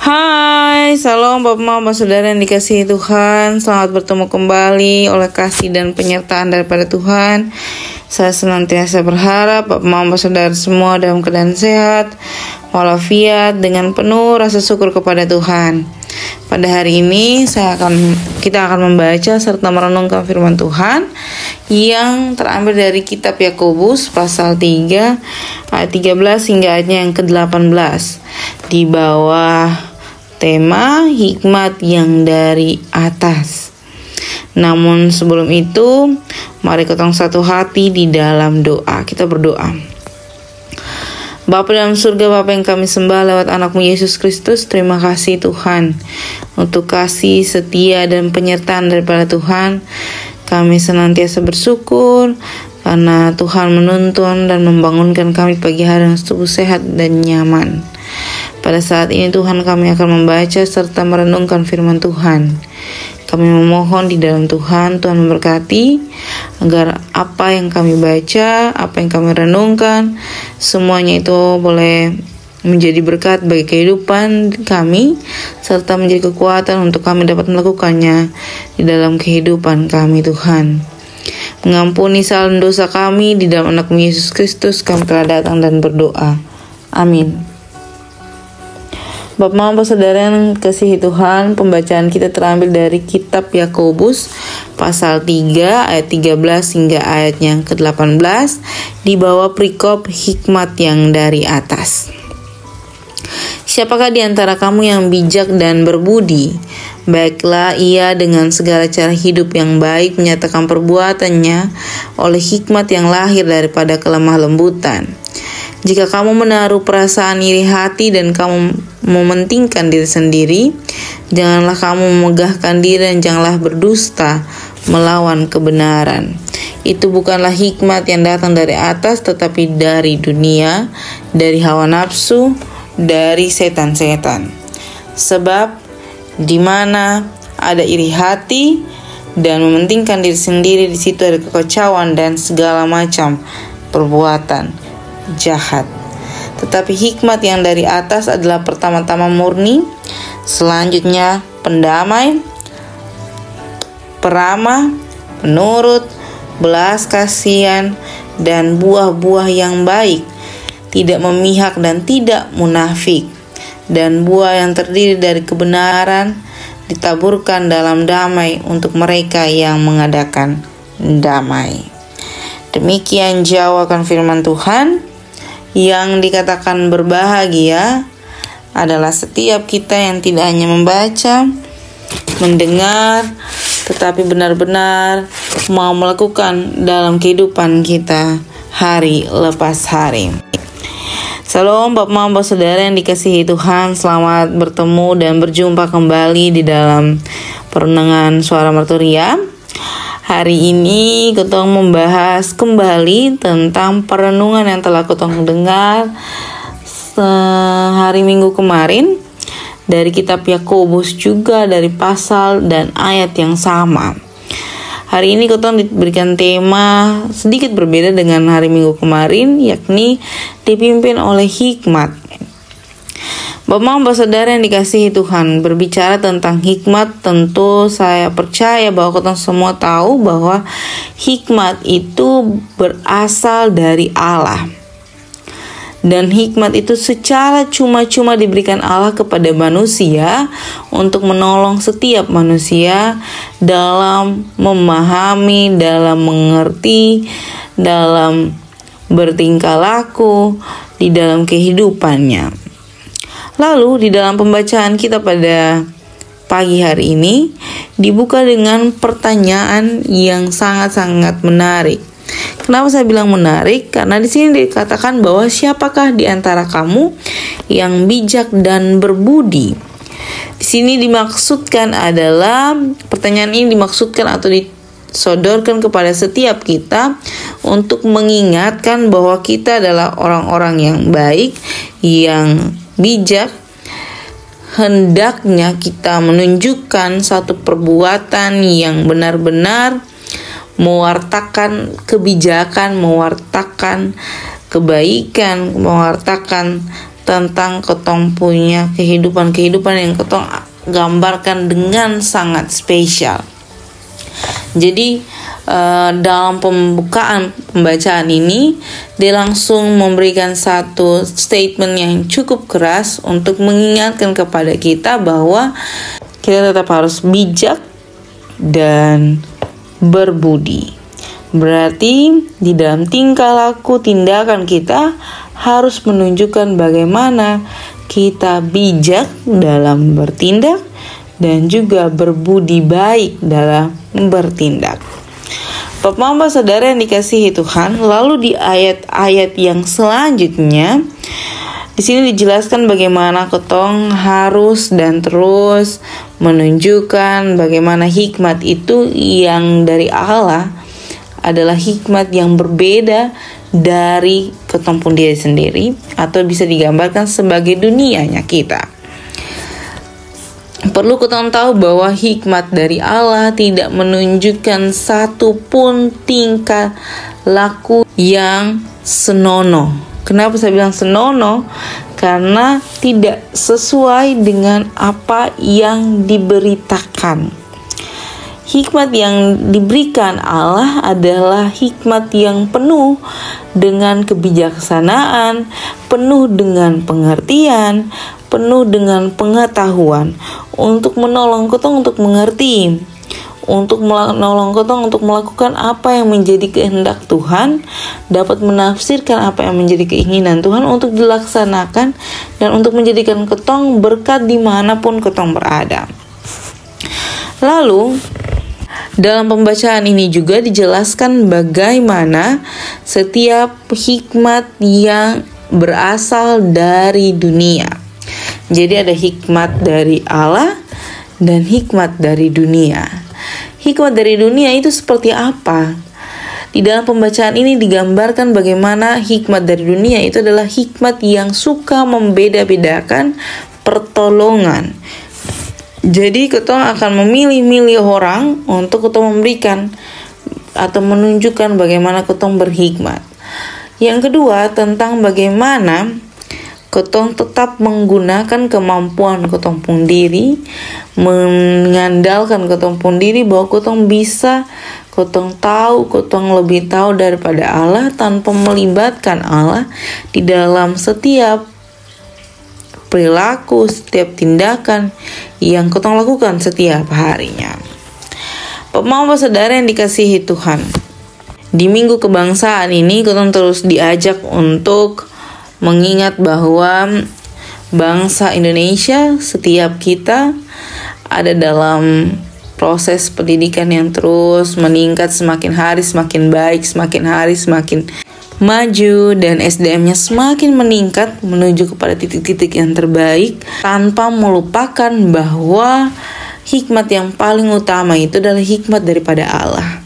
Hai, salam Bapak Mama Saudara yang dikasihi Tuhan. Selamat bertemu kembali oleh kasih dan penyertaan daripada Tuhan. Saya senantiasa berharap Bapak Mama Saudara semua dalam keadaan sehat walafiat dengan penuh rasa syukur kepada Tuhan. Pada hari ini kita akan membaca serta merenungkan firman Tuhan yang terambil dari kitab Yakobus pasal 3 ayat 13 hingga ayatnya yang ke-18 di bawah tema hikmat yang dari atas. Namun sebelum itu, mari kita satu hati di dalam doa. Kita berdoa. Bapa dalam surga, Bapa yang kami sembah lewat anakmu Yesus Kristus, terima kasih Tuhan untuk kasih setia dan penyertaan daripada Tuhan. Kami senantiasa bersyukur karena Tuhan menuntun dan membangunkan kami pagi hari yang tubuh sehat dan nyaman. Pada saat ini Tuhan, kami akan membaca serta merenungkan firman Tuhan. Kami memohon di dalam Tuhan memberkati agar apa yang kami baca, apa yang kami renungkan, semuanya itu boleh menjadi berkat bagi kehidupan kami, serta menjadi kekuatan untuk kami dapat melakukannya di dalam kehidupan kami Tuhan. Mengampuni salah dosa kami di dalam anakmu Yesus Kristus, kami telah datang dan berdoa. Amin. Bapak Mama Saudara yang kasihi Tuhan, pembacaan kita terambil dari kitab Yakobus pasal 3 ayat 13 hingga ayat yang ke-18 di bawah perikop hikmat yang dari atas. Siapakah di antara kamu yang bijak dan berbudi? Baiklah ia dengan segala cara hidup yang baik menyatakan perbuatannya oleh hikmat yang lahir daripada kelemah lembutan. Jika kamu menaruh perasaan iri hati dan kamu mementingkan diri sendiri, janganlah kamu memegahkan diri dan janganlah berdusta melawan kebenaran. Itu bukanlah hikmat yang datang dari atas, tetapi dari dunia, dari hawa nafsu, dari setan-setan. Sebab di mana ada iri hati dan mementingkan diri sendiri, di situ ada kekacauan dan segala macam perbuatan jahat. Tetapi hikmat yang dari atas adalah pertama-tama murni, selanjutnya pendamai, peramah, penurut, belas kasihan, dan buah-buah yang baik, tidak memihak dan tidak munafik, dan buah yang terdiri dari kebenaran ditaburkan dalam damai untuk mereka yang mengadakan damai. Demikian jawaban firman Tuhan. Yang dikatakan berbahagia adalah setiap kita yang tidak hanya membaca, mendengar, tetapi benar-benar mau melakukan dalam kehidupan kita hari lepas hari. Salam Bapak Mama Saudara yang dikasihi Tuhan, selamat bertemu dan berjumpa kembali di dalam perenungan Suara Merturia. Hari ini kita membahas kembali tentang perenungan yang telah kita dengar hari Minggu kemarin dari kitab Yakobus, juga dari pasal dan ayat yang sama. Hari ini kita diberikan tema sedikit berbeda dengan hari Minggu kemarin, yakni dipimpin oleh hikmat. Bapak Saudara yang dikasihi Tuhan, berbicara tentang hikmat, tentu saya percaya bahwa kita semua tahu bahwa hikmat itu berasal dari Allah. Dan hikmat itu secara cuma-cuma diberikan Allah kepada manusia untuk menolong setiap manusia dalam memahami, dalam mengerti, dalam bertingkah laku di dalam kehidupannya. Lalu di dalam pembacaan kita pada pagi hari ini dibuka dengan pertanyaan yang sangat-sangat menarik. Kenapa saya bilang menarik? Karena di sini dikatakan bahwa siapakah di antara kamu yang bijak dan berbudi? Di sini dimaksudkan adalah, pertanyaan ini dimaksudkan atau disodorkan kepada setiap kita untuk mengingatkan bahwa kita adalah orang-orang yang baik, yang bijak. Hendaknya kita menunjukkan satu perbuatan yang benar-benar mewartakan kebijakan, mewartakan kebaikan, mewartakan tentang ketong punya kehidupan yang ketong gambarkan dengan sangat spesial. Jadi dalam pembacaan ini dia langsung memberikan satu statement yang cukup keras untuk mengingatkan kepada kita bahwa kita tetap harus bijak dan berbudi. Berarti di dalam tingkah laku tindakan kita harus menunjukkan bagaimana kita bijak dalam bertindak dan juga berbudi baik dalam bertindak. Bapak saudara yang dikasihi Tuhan, lalu di ayat-ayat yang selanjutnya di sini dijelaskan bagaimana ketong harus dan terus menunjukkan bagaimana hikmat itu yang dari Allah adalah hikmat yang berbeda dari ketong pun diri sendiri, atau bisa digambarkan sebagai dunianya kita. Perlu ketong tahu bahwa hikmat dari Allah tidak menunjukkan satupun tingkah laku yang senonoh. Kenapa saya bilang senonoh? Karena tidak sesuai dengan apa yang diberitakan. Hikmat yang diberikan Allah adalah hikmat yang penuh dengan kebijaksanaan, penuh dengan pengertian, penuh dengan pengetahuan untuk menolong ketong untuk mengerti, untuk menolong ketong untuk melakukan apa yang menjadi kehendak Tuhan, dapat menafsirkan apa yang menjadi keinginan Tuhan untuk dilaksanakan, dan untuk menjadikan ketong berkat dimanapun ketong berada. Lalu dalam pembacaan ini juga dijelaskan bagaimana setiap hikmat yang berasal dari dunia. Jadi ada hikmat dari Allah dan hikmat dari dunia. Hikmat dari dunia itu seperti apa? Di dalam pembacaan ini digambarkan bagaimana hikmat dari dunia itu adalah hikmat yang suka membeda-bedakan pertolongan. Jadi ketong akan memilih-milih orang untuk ketong memberikan atau menunjukkan bagaimana ketong berhikmat. Yang kedua, tentang bagaimana ketong tetap menggunakan kemampuan ketong pun diri, mengandalkan ketong pun diri bahwa ketong bisa, ketong tahu, ketong lebih tahu daripada Allah tanpa melibatkan Allah di dalam setiap perilaku, setiap tindakan yang ketong lakukan setiap harinya. Bapak saudara yang dikasihi Tuhan, di minggu kebangsaan ini ketong terus diajak untuk mengingat bahwa bangsa Indonesia, setiap kita ada dalam proses pendidikan yang terus meningkat, semakin hari semakin baik, semakin hari semakin maju, dan SDM-nya semakin meningkat menuju kepada titik-titik yang terbaik, tanpa melupakan bahwa hikmat yang paling utama itu adalah hikmat daripada Allah.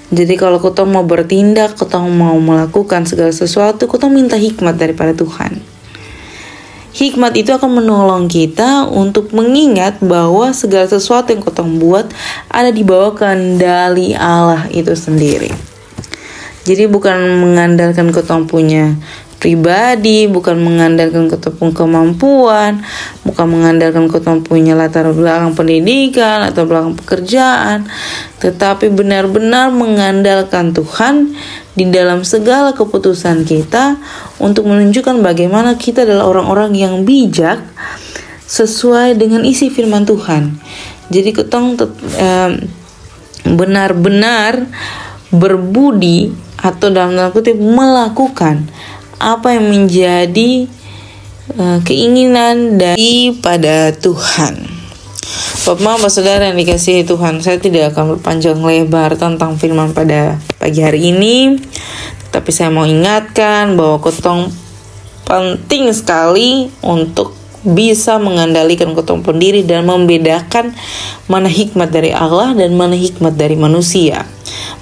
Jadi kalau ketong mau bertindak, ketong mau melakukan segala sesuatu, ketong minta hikmat daripada Tuhan. Hikmat itu akan menolong kita untuk mengingat bahwa segala sesuatu yang ketong buat ada di bawah kendali Allah itu sendiri. Jadi bukan mengandalkan ketong punya pribadi, bukan mengandalkan ketong punya kemampuan, bukan mengandalkan ketong punya latar belakang pendidikan atau belakang pekerjaan, tetapi benar-benar mengandalkan Tuhan di dalam segala keputusan kita untuk menunjukkan bagaimana kita adalah orang-orang yang bijak sesuai dengan isi firman Tuhan. Jadi ketong benar-benar berbudi atau dalam tanda kutip melakukan apa yang menjadi keinginan daripada Tuhan. Bapak saudara yang dikasihi Tuhan, saya tidak akan berpanjang lebar tentang firman pada pagi hari ini, tapi saya mau ingatkan bahwa ketong penting sekali untuk bisa mengendalikan ketong pun diri dan membedakan mana hikmat dari Allah dan mana hikmat dari manusia.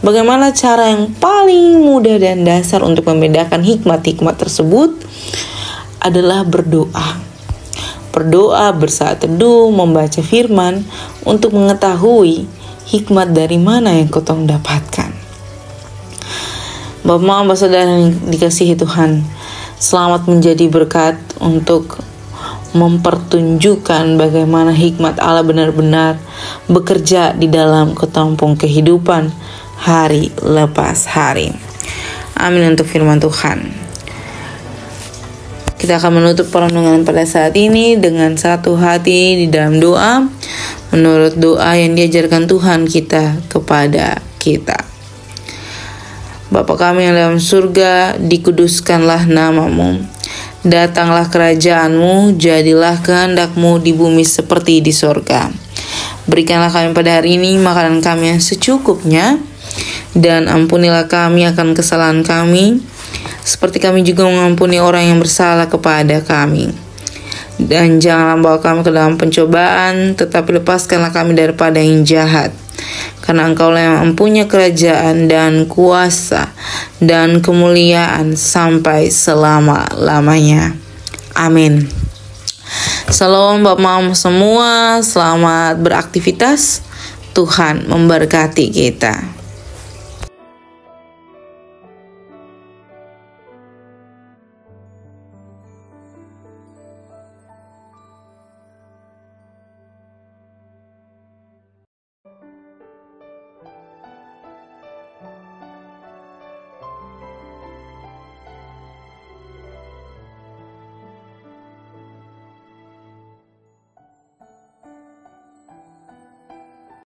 Bagaimana cara yang paling mudah dan dasar untuk membedakan hikmat-hikmat tersebut adalah berdoa. Berdoa, bersaat teduh, membaca firman untuk mengetahui hikmat dari mana yang ketong dapatkan. Bapak saudara yang dikasihi Tuhan, Selamat menjadi berkat untuk mempertunjukkan bagaimana hikmat Allah benar-benar bekerja di dalam ketumpung kehidupan hari lepas hari. Amin untuk firman Tuhan. Kita akan menutup perenungan pada saat ini dengan satu hati di dalam doa, menurut doa yang diajarkan Tuhan kita kepada kita. Bapa kami yang dalam surga, dikuduskanlah namamu. Datanglah kerajaanmu, jadilah kehendak-Mu di bumi seperti di sorga. Berikanlah kami pada hari ini makanan kami yang secukupnya, dan ampunilah kami akan kesalahan kami, seperti kami juga mengampuni orang yang bersalah kepada kami. Dan janganlah bawa kami ke dalam pencobaan, tetapi lepaskanlah kami daripada yang jahat. Karena Engkaulah yang mempunyai kerajaan dan kuasa dan kemuliaan sampai selama-lamanya. Amin. Shalom Bapak Mama semua, selamat beraktivitas. Tuhan memberkati kita.